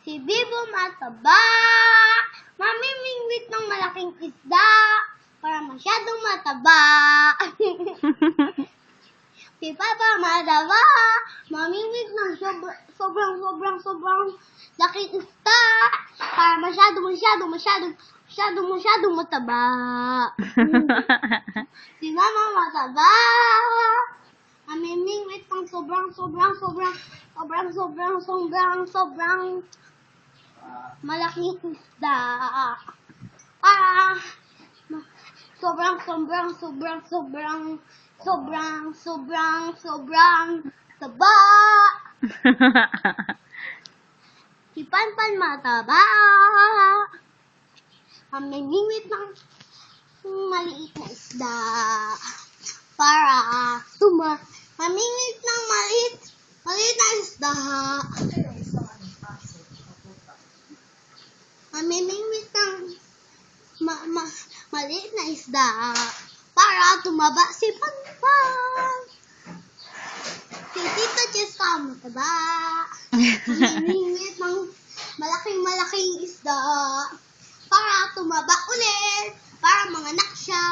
Si Bibo mataba, mamimingwit ng malaking isda, para masyadong mataba. Si Papa mataba, mamimingwit ng sobrang laking isda, para masyadong mataba. Si Mama mataba, mamimingwit ng sobrang malaking isda. Sobrang taba. Si Panpan mataba, mamimingwit ng maliit na isda. Mamingwit ng maliit na isda. Mamimingwit ng maliit na isda para tumaba si Panpan. Si Tito Cheska mataba. Mamimingwit ng malaking isda para tumaba ulit, para manganak siya.